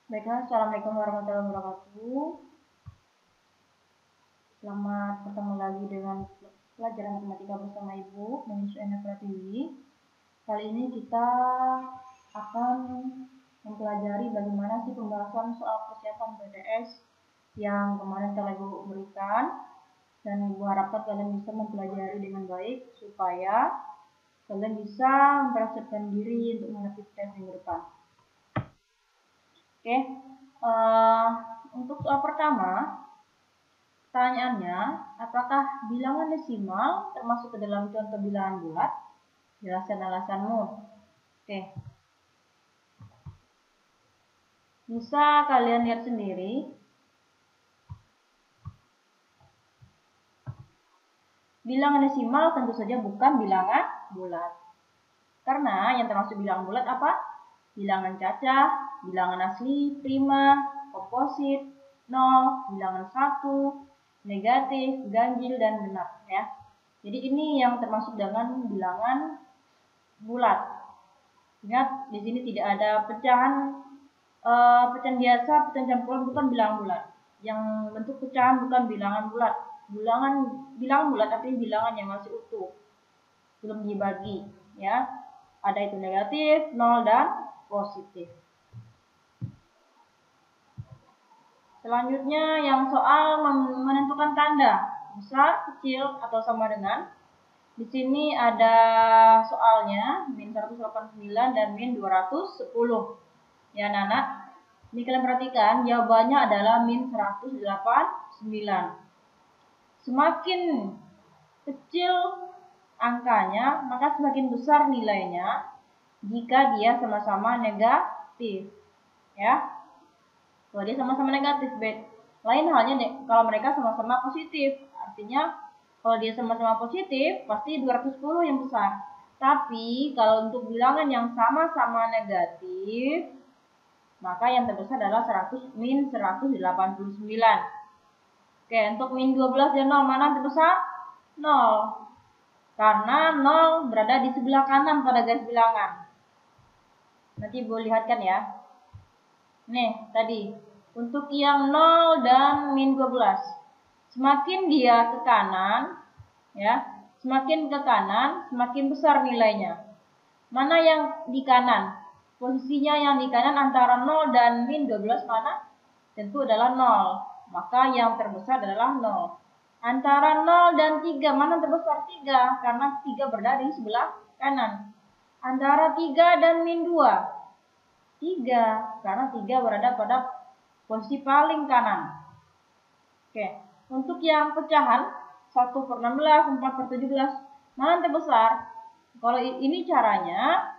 Baiklah, Assalamualaikum warahmatullahi wabarakatuh. Selamat bertemu lagi dengan pelajaran matematika bersama Ibu, Manisha Pratiwi. Kali ini kita akan mempelajari bagaimana sih pembahasan soal persiapan PTS yang kemarin telah Ibu berikan. Dan Ibu harapkan kalian bisa mempelajari dengan baik supaya kalian bisa mempersiapkan diri untuk menghadapi tes minggu depan. Oke, untuk soal pertama, pertanyaannya, apakah bilangan desimal termasuk ke dalam contoh bilangan bulat? Jelaskan alasanmu. Oke. Bisa kalian lihat sendiri. Bilangan desimal tentu saja bukan bilangan bulat. Karena yang termasuk bilangan bulat apa? Bilangan cacah, bilangan asli, prima, komposit, nol, bilangan satu, negatif, ganjil, dan benar, ya. Jadi ini yang termasuk dengan bilangan bulat. Ingat, di sini tidak ada pecahan biasa, pecahan campuran bukan bilangan bulat. Yang bentuk pecahan bukan bilangan bulat. Bilangan bulat tapi bilangan yang masih utuh, belum dibagi, ya. Ada itu negatif, nol, dan positif. Selanjutnya yang soal menentukan tanda besar, kecil, atau sama dengan. Di sini ada soalnya min 189 dan min 210. Ya anak-anak, ini kalian perhatikan jawabannya adalah min 189. Semakin kecil angkanya, maka semakin besar nilainya jika dia sama-sama negatif. Ya. Kalau dia sama-sama negatif, lain halnya kalau mereka sama-sama positif. Artinya kalau dia sama-sama positif, pasti 210 yang besar. Tapi kalau untuk bilangan yang sama-sama negatif, maka yang terbesar adalah min 189. Oke, untuk min 12 dan 0 mana yang terbesar? 0. Karena 0 berada di sebelah kanan pada garis bilangan. Nanti Ibu lihatkan ya. Nih, tadi. Untuk yang 0 dan min 12. Semakin dia ke kanan, ya, semakin ke kanan, semakin besar nilainya. Mana yang di kanan? Posisinya yang di kanan antara 0 dan min 12 mana? Tentu adalah 0. Maka yang terbesar adalah 0. Antara 0 dan 3, mana terbesar? 3, karena 3 berada di sebelah kanan. Antara 3 dan min 2, 3, karena 3 berada pada posisi paling kanan. Oke, untuk yang pecahan 1/16, 4/17, mana yang terbesar? Kalau ini caranya,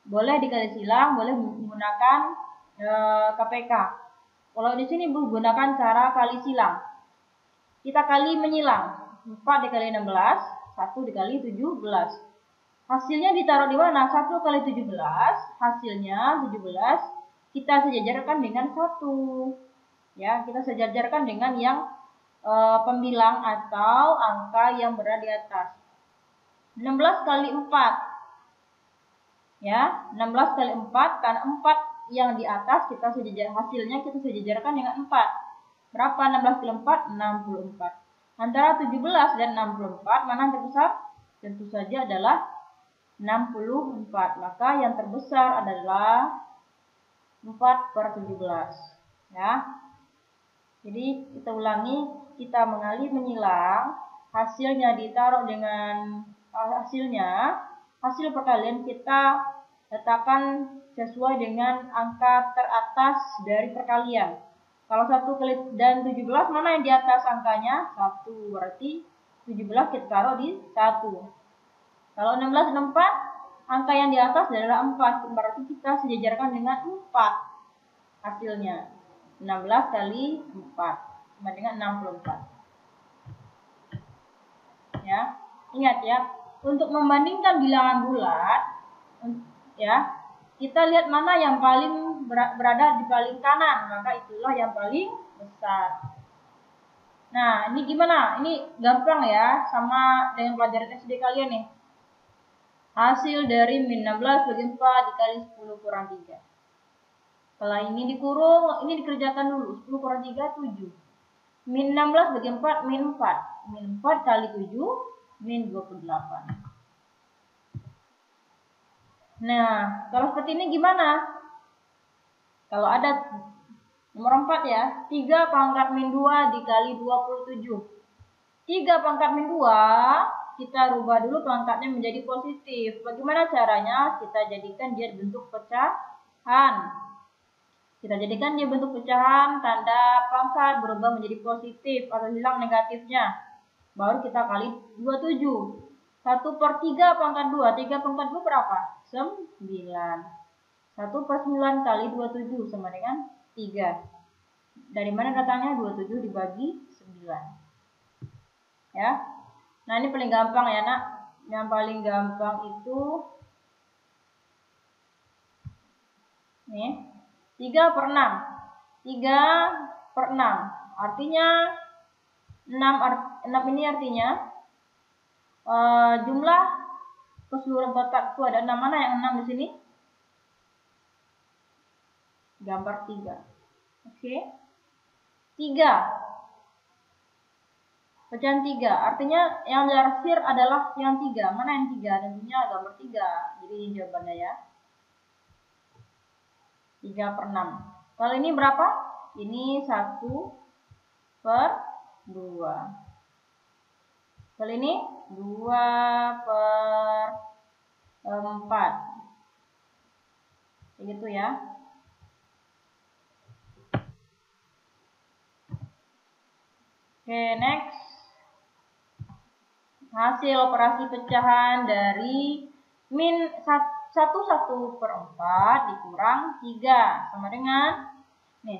boleh dikali silang, boleh menggunakan KPK. Kalau di sini menggunakan cara kali silang. Kita kali menyilang. 4 dikali 16, 1 dikali 17. Hasilnya ditaruh di mana? 1 kali 17, hasilnya 17. Kita sejajarkan dengan 1. Ya, kita sejajarkan dengan yang pembilang atau angka yang berada di atas. 16 kali 4. Ya, 16 kali 4, karena 4 yang di atas kita hasilnya kita sejajarkan dengan 4. Berapa 16 kali 4? 64. Antara 17 dan 64, mana yang terbesar? Tentu saja adalah 64. Maka yang terbesar adalah 4/17. Ya. Jadi kita ulangi, kita mengali menyilang, hasilnya ditaruh dengan hasil perkalian kita letakkan sesuai dengan angka teratas dari perkalian. Kalau 1 kali dan 17, mana yang di atas angkanya? 1, berarti 17 kita taruh di 1. Kalau 16 dan 4, angka yang di atas adalah 4, berarti kita sejajarkan dengan 4 hasilnya. 16 kali 4 sama dengan 64. Ya, ingat ya, untuk membandingkan bilangan bulat, ya, kita lihat mana yang paling berada di paling kanan, maka itulah yang paling besar. Nah, ini gimana? Ini gampang ya, sama dengan pelajaran SD kalian nih. Hasil dari min 16 bagi 4 dikali 10 kurang 3. Setelah ini dikurung, ini dikerjakan dulu. 10 kurang 3, 7. Min 16 bagi 4, min 4. Min 4 kali 7, min 28. Nah, kalau seperti ini gimana? Kalau ada nomor 4 ya, 3 pangkat min 2 dikali 27. 3 pangkat min 2, kita rubah dulu pangkatnya menjadi positif. Bagaimana caranya? Kita jadikan dia bentuk pecahan. Kita jadikan dia bentuk pecahan, tanda pangkat berubah menjadi positif atau hilang negatifnya. Baru kita kali 27. 1/3 pangkat 2. 3 pangkat 2 berapa? 9. 1/9 kali 27 sama dengan 3. Dari mana datangnya? 27 dibagi 9. Ya. Nah, ini paling gampang ya, Nak. Yang paling gampang itu nih, 3/6. 3/6. Artinya 6 ini artinya jumlah keseluruhan kotak itu ada 6. Mana yang 6 di sini? Gambar 3. Oke. 3. Pecahan 3. Artinya yang dilansir adalah yang 3. Mana yang 3? Tentunya gambar 3. Jadi ini jawabannya ya. 3/6. Kalau ini berapa? Ini 1/2. Kalau ini 2/4. Begitu ya. Oke, next. Hasil operasi pecahan dari min 1/4 dikurang 3 sama dengan nih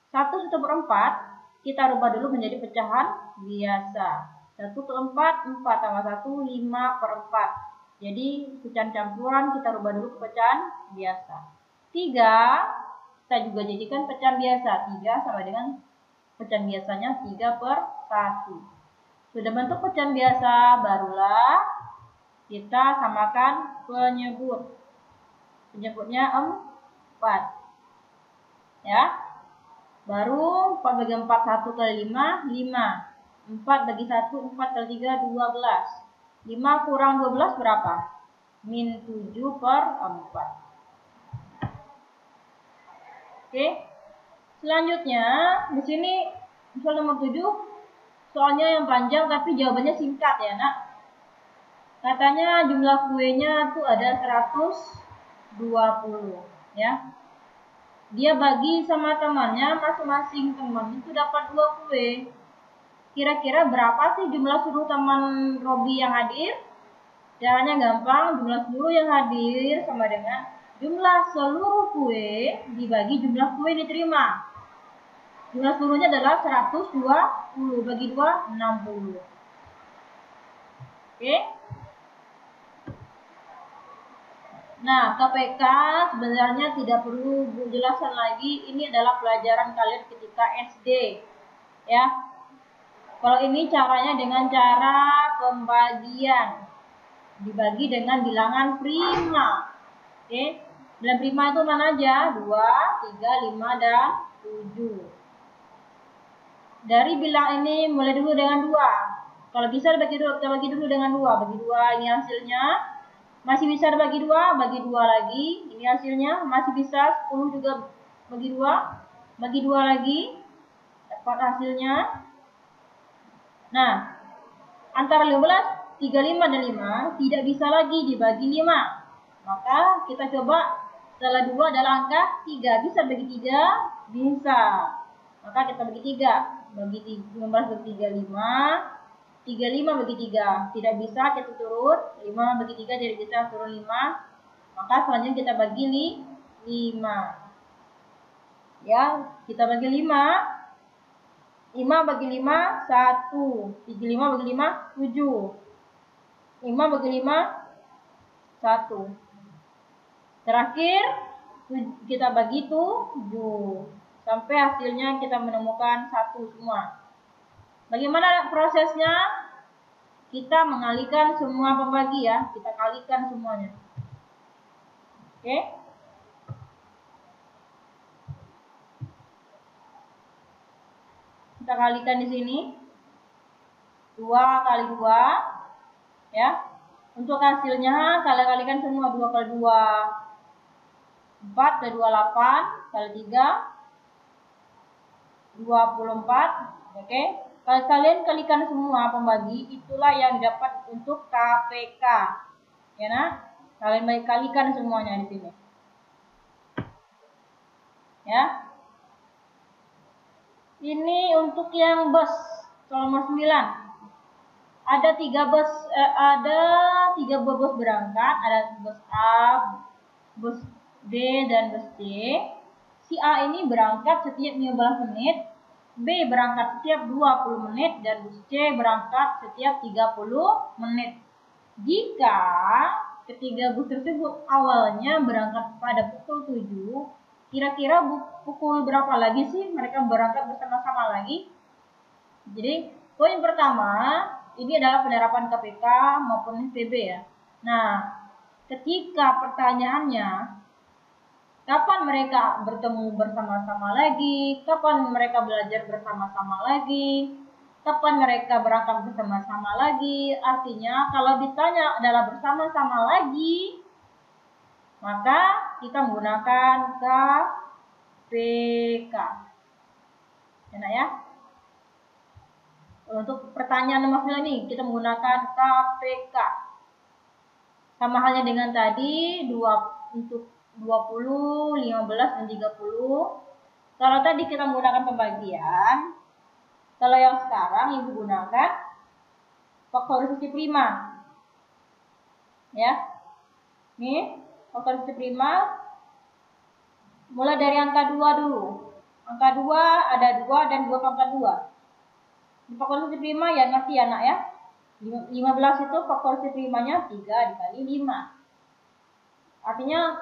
1/4 kita rubah dulu menjadi pecahan biasa. 1/4 4 tambah 1 5/4. Jadi pecahan campuran kita rubah dulu ke pecahan biasa. 3 kita juga jadikan pecahan biasa. 3 sama dengan pecahan biasanya 3/1. Sudah bentuk pecahan biasa, barulah kita samakan penyebut. Penyebutnya 4. Ya. Baru 4 bagi 4, 1 kali 5, 5. 4 bagi 1, 4 kali 3, 12. 5 kurang 12 berapa? Min 7/4. Oke. Selanjutnya, di sini misal nomor 7. Soalnya yang panjang tapi jawabannya singkat ya, Nak. Katanya jumlah kuenya tuh ada 120 ya. Dia bagi sama temannya, masing-masing teman itu dapat 2 kue. Kira-kira berapa sih jumlah seluruh teman Robi yang hadir? Caranya gampang, jumlah seluruh yang hadir sama dengan jumlah seluruh kue dibagi jumlah kue diterima. Jumlah seluruhnya adalah 120 bagi 2, 60. Oke. Nah, KPK sebenarnya tidak perlu jelaskan lagi. Ini adalah pelajaran kalian ketika SD. Ya. Kalau ini caranya dengan cara pembagian. Dibagi dengan bilangan prima. Oke. Bilangan prima itu mana aja? 2, 3, 5, dan 7. Dari bilang ini mulai dulu dengan 2. Kalau bisa bagi dulu, kita bagi dulu dengan 2. Bagi 2 ini hasilnya. Masih bisa bagi 2, bagi 2 lagi. Ini hasilnya masih bisa 10 juga bagi 2. Bagi 2 lagi. Dapat hasilnya. Nah, antara 15, 35 dan 5 tidak bisa lagi dibagi 5. Maka kita coba setelah 2 adalah angka 3. Bisa bagi 3? Bisa. Maka kita bagi 3. Bagi 15 bagi 3, 5. 35 bagi 3. Tidak bisa, kita turun. 5 bagi 3 tidak bisa, turun 5. Maka selanjutnya kita bagi 5. Ya, kita bagi 5. 5 bagi 5, 1. 35 bagi 5, 7. 5 bagi 5, 1. Terakhir, kita bagi 7. Sampai hasilnya kita menemukan 1 semua. Bagaimana prosesnya? Kita mengalihkan semua pembagi ya. Kita kalikan semuanya. Oke. Kita kalikan di sini. 2 kali 2, ya. Untuk hasilnya kalian kalikan semua. 2 kali 2 4 dan 28 kali 3 24. Oke. Kalau kalian kalikan semua pembagi, itulah yang didapat untuk KPK. Ya nah, kalian kalikan semuanya di sini. Ya. Ini untuk yang bus nomor 9. Ada 3 bus berangkat, ada bus A, bus B dan bus C. Si A ini berangkat setiap 15 menit, B berangkat setiap 20 menit, dan bus C berangkat setiap 30 menit. Jika ketiga bus tersebut awalnya berangkat pada pukul 7, kira-kira pukul berapa lagi sih mereka berangkat bersama-sama lagi? Jadi, poin pertama, ini adalah penerapan KPK maupun SPB ya. Nah, ketika pertanyaannya, kapan mereka bertemu bersama-sama lagi? Kapan mereka belajar bersama-sama lagi? Kapan mereka berangkat bersama-sama lagi? Artinya, kalau ditanya adalah bersama-sama lagi, maka kita menggunakan KPK. Enak ya? Untuk pertanyaan nomor 9 ini kita menggunakan KPK. Sama halnya dengan tadi untuk 20, 15 dan 30. Kalau tadi kita menggunakan pembagian, kalau yang sekarang Ibu gunakan faktorisasi prima. Ya. Nih, faktorisasi prima mulai dari angka 2 dulu. Angka 2 ada 2 dan 2 pangkat 2. Di faktorisasi prima ya ngerti ya nak ya. 15 itu faktorisasi primanya 3 dikali 5. Artinya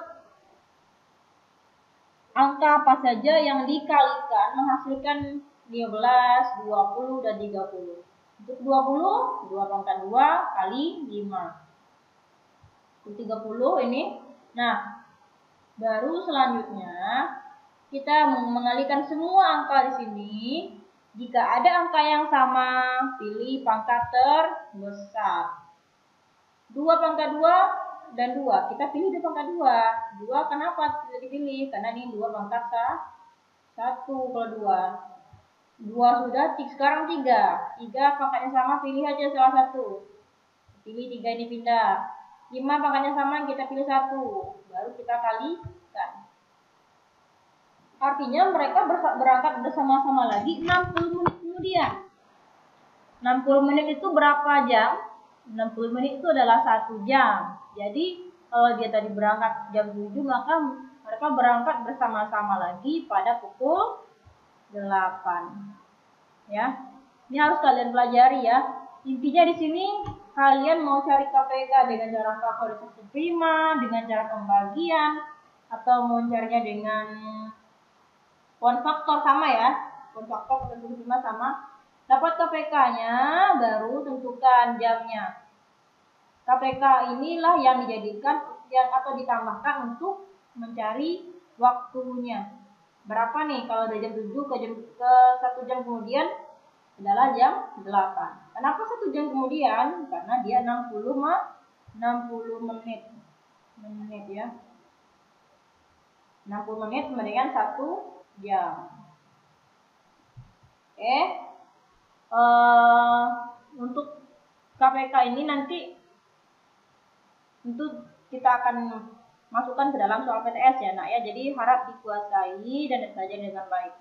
angka apa saja yang dikalikan menghasilkan 15, 20 dan 30. Untuk 20, 2 pangkat 2 kali 5. Untuk 30 ini. Nah, baru selanjutnya kita mengalihkan semua angka di sini. Jika ada angka yang sama, pilih pangkat terbesar. 2 pangkat 2 dan 2. Kita pilih 2 pangkat 2. 2 kenapa tidak dipilih? Karena ini 2 pangkat 1 kalau 2. 2 sudah, sekarang 3. 3 pangkatnya sama, pilih aja salah satu. Pilih 3 ini pindah. 5 pangkatnya sama, kita pilih 1. Baru kita kalikan. Artinya mereka berangkat bersama-sama lagi 60 menit kemudian. 60 menit itu berapa jam? 60 menit itu adalah 1 jam. Jadi kalau dia tadi berangkat jam 7, maka mereka berangkat bersama-sama lagi pada pukul 8. Ya. Ini harus kalian pelajari ya. Intinya di sini kalian mau cari KPK dengan cara faktorisasi prima, dengan cara pembagian, atau mau carinya dengan one faktor sama ya, one faktor faktorisasi prima sama. Dapat KPK-nya, baru tentukan jamnya. KPK inilah yang dijadikan atau ditambahkan untuk mencari waktunya. Berapa nih kalau dari jam 7 ke 1 jam kemudian adalah jam 8. Kenapa 1 jam kemudian? Karena dia 60 menit. Menit ya. 60 menit kemudian 1 jam. Oke. Untuk KPK ini nanti untuk kita akan masukkan ke dalam soal PTS ya nak ya. Jadi harap dikuasai dan dipelajari dengan baik.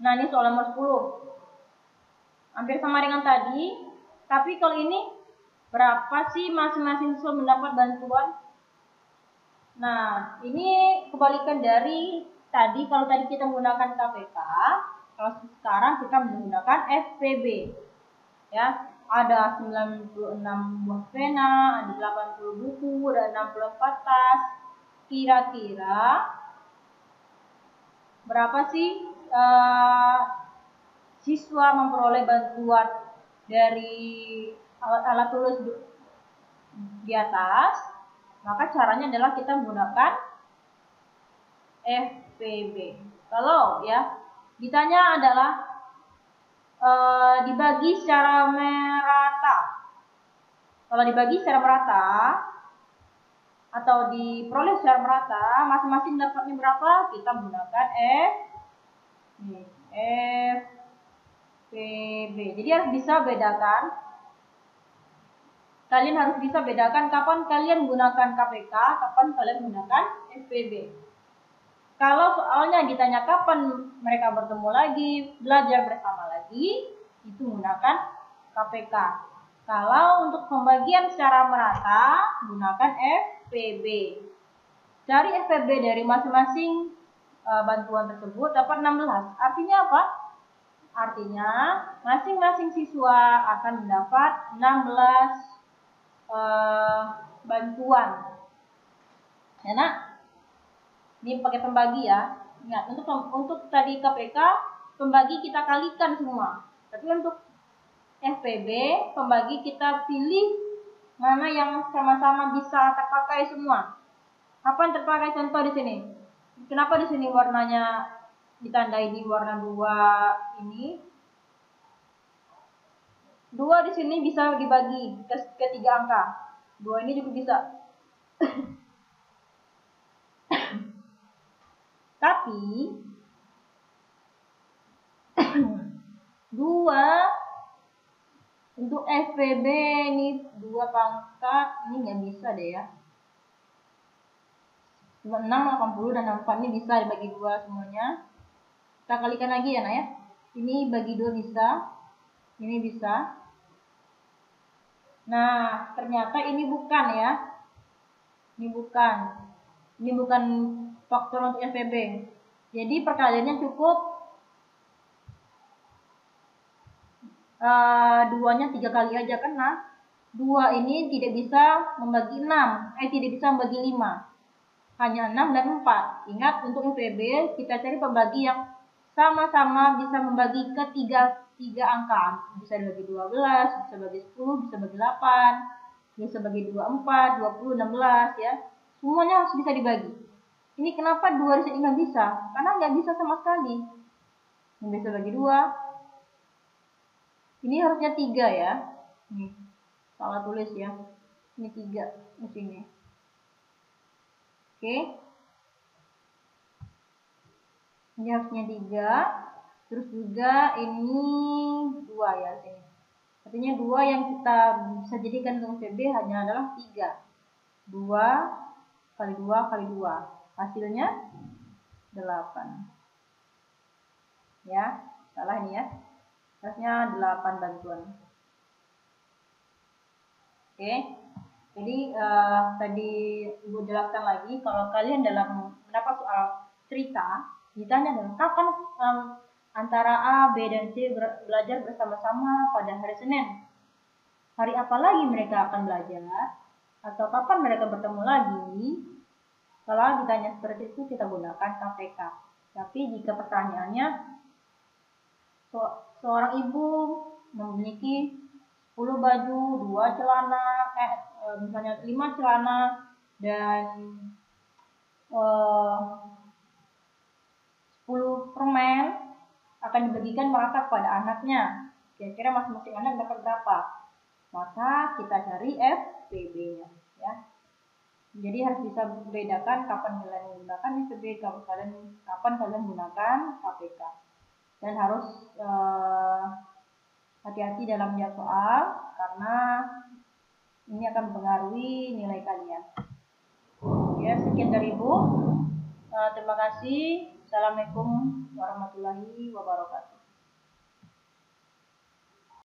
Nah ini soal nomor 10. Hampir sama dengan tadi. Tapi kalau ini berapa sih masing-masing siswa mendapat bantuan? Nah ini kebalikan dari tadi. Kalau tadi kita menggunakan KPK, kalau sekarang kita menggunakan SPB. Ya, ada 96 buah pena, ada 80 buku, ada 64 tas. Kira-kira berapa sih siswa memperoleh bantuan dari alat tulis di atas? Maka caranya adalah kita menggunakan FPB. Kalau ya ditanya adalah dibagi secara merata. Kalau dibagi secara merata atau diperoleh secara merata, masing-masing dapatnya berapa? Kita menggunakan FPB. Jadi harus bisa bedakan. Kalian harus bisa bedakan kapan kalian menggunakan KPK, kapan kalian menggunakan FPB. Kalau soalnya ditanya kapan mereka bertemu lagi, belajar bersama lagi, itu menggunakan KPK. Kalau untuk pembagian secara merata, gunakan FPB. Cari FPB dari masing-masing bantuan tersebut dapat 16. Artinya apa? Artinya masing-masing siswa akan mendapat 16 bantuan. Ya nak? Ini pakai pembagi ya. Ingat, untuk tadi KPK pembagi kita kalikan semua. Tapi untuk FPB pembagi kita pilih mana yang sama-sama bisa terpakai semua. Apa yang terpakai contoh di sini? Kenapa di sini warnanya ditandai di warna 2 ini? 2 di sini bisa dibagi ke 3 angka. 2 ini juga bisa. Tapi 2 untuk FPB ini 2 pangkat ini nggak bisa deh ya. 6, 80 dan 64 ini bisa dibagi 2 semuanya. Kita kalikan lagi ya nak ya. Ini bagi 2 bisa. Ini bisa. Nah, ternyata ini bukan ya. Ini bukan faktor untuk FPB. Jadi perkaliannya cukup 2-nya 3 kali aja karena 2 ini tidak bisa membagi 6. Tidak bisa membagi 5. Hanya 6 dan 4. Ingat untuk FPB kita cari pembagi yang sama-sama bisa membagi ke 3 angka. Bisa dibagi 12, bisa bagi 10, bisa bagi 8, bisa bagi 24, 20, 16 ya. Semuanya harus bisa dibagi. Ini kenapa 2 di sini nggak bisa? Karena nggak bisa sama sekali. Nggak bisa bagi 2. Ini harusnya 3 ya. Nih, salah tulis ya. Ini 3 di sini. Oke. Ini harusnya 3. Terus juga ini 2 ya sini. Artinya 2 yang kita bisa jadikan untuk FPB hanya adalah 3. 2 kali 2 kali 2. Hasilnya 8. Ya, salah ini ya. Harusnya 8 bantuan. Oke. Jadi tadi Ibu jelaskan lagi kalau kalian dalam mendapat soal cerita ditanya dalam kapan antara A, B, dan C belajar bersama-sama pada hari Senin. Hari apa lagi mereka akan belajar? Atau kapan mereka bertemu lagi? Kalau ditanya seperti itu kita gunakan KPK. Tapi jika pertanyaannya seorang ibu memiliki 10 baju, 2 celana, misalnya 5 celana dan 10 permen akan dibagikan merata kepada anaknya. Kira-kira masing-masing anak dapat berapa? Maka kita cari FPB-nya ya. Jadi harus bisa membedakan kapan kalian menggunakan FPB, kapan kalian menggunakan KPK. Dan harus hati-hati dalam menjawab soal karena ini akan mempengaruhi nilai kalian. Ya, sekian dari Ibu. Terima kasih. Assalamualaikum warahmatullahi wabarakatuh.